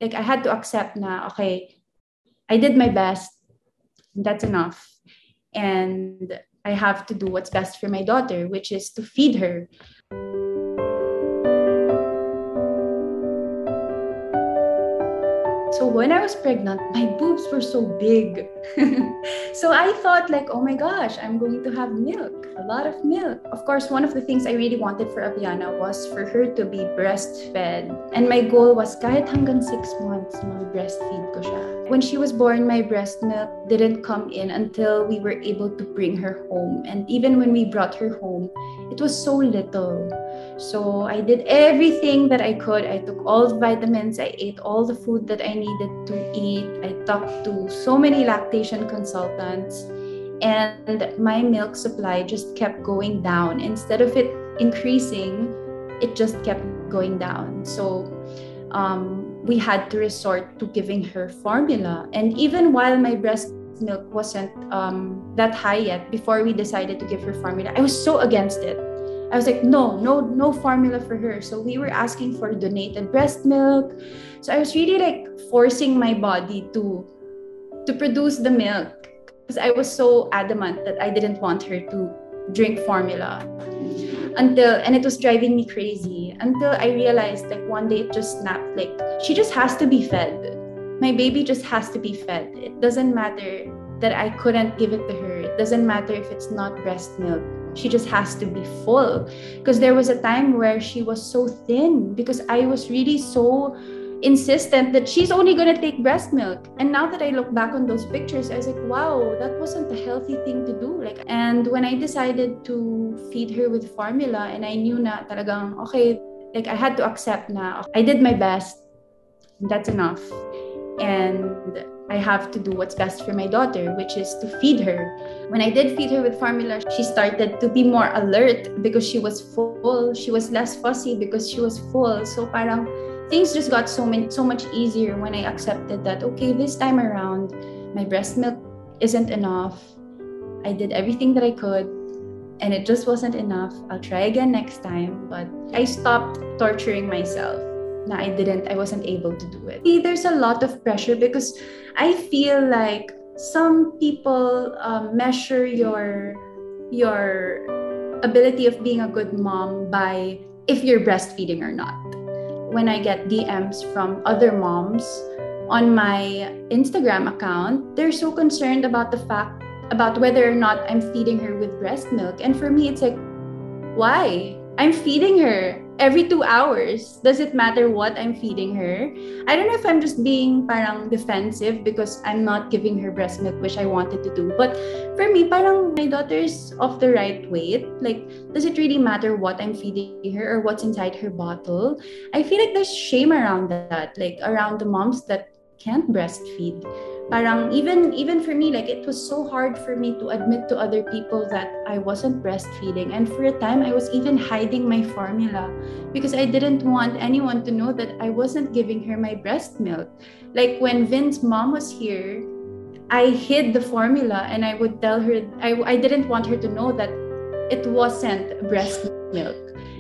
like I had to accept na, okay, I did my best. That's enough. And I have to do what's best for my daughter, which is to feed her. So when I was pregnant, my boobs were so big. So I thought like, oh my gosh, I'm going to have milk, a lot of milk. Of course, one of the things I really wanted for Aviana was for her to be breastfed. And my goal was kahit hanggang 6 months, mag-breastfeed ko siya. When she was born, my breast milk didn't come in until we were able to bring her home. And even when we brought her home, it was so little. So I did everything that I could. I took all the vitamins. I ate all the food that I needed to eat. I talked to so many lactation consultants. And my milk supply just kept going down. Instead of it increasing, it just kept going down. So we had to resort to giving her formula. And even while my breast milk wasn't that high yet, before we decided to give her formula, I was so against it. I was like, no formula for her. So we were asking for donated breast milk. So I was really like forcing my body to produce the milk because I was so adamant that I didn't want her to drink formula. And it was driving me crazy until I realized like one day it just snapped, like she just has to be fed. My baby just has to be fed. It doesn't matter that I couldn't give it to her. It doesn't matter if it's not breast milk. She just has to be full. Because there was a time where she was so thin because I was really so insistent that she's only going to take breast milk. And now that I look back on those pictures, I was like, wow, that wasn't a healthy thing to do. And when I decided to feed her with formula and I knew na talagang, okay, like I had to accept na I did my best. That's enough. And I have to do what's best for my daughter, which is to feed her. When I did feed her with formula, she started to be more alert because she was full. She was less fussy because she was full. So parang things just got so much easier when I accepted that, okay, this time around, my breast milk isn't enough. I did everything that I could and it just wasn't enough. I'll try again next time. But I stopped torturing myself. I wasn't able to do it. There's a lot of pressure because I feel like some people measure your ability of being a good mom by if you're breastfeeding or not. When I get DMs from other moms on my Instagram account, they're so concerned about whether or not I'm feeding her with breast milk. And for me, it's like, why? I'm feeding her every 2 hours. Does it matter what I'm feeding her? I don't know if I'm just being parang defensive because I'm not giving her breast milk, which I wanted to do. But for me, parang my daughter's of the right weight. Like, does it really matter what I'm feeding her or what's inside her bottle? I feel like there's shame around that, like around the moms that can't breastfeed. Parang even for me, like it was so hard for me to admit to other people that I wasn't breastfeeding. And for a time, I was even hiding my formula because I didn't want anyone to know that I wasn't giving her my breast milk. Like when Vin's mom was here, I hid the formula and I would tell her, I didn't want her to know that it wasn't breast milk.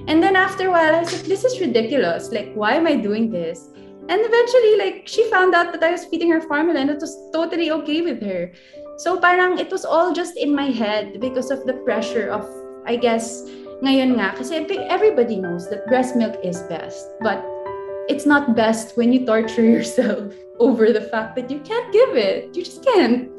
And then after a while, I was like, this is ridiculous. Like, why am I doing this? And eventually, like, she found out that I was feeding her formula and it was totally okay with her. So parang it was all just in my head because of the pressure of, I guess, ngayon nga, kasi everybody knows that breast milk is best. But it's not best when you torture yourself over the fact that you can't give it. You just can't.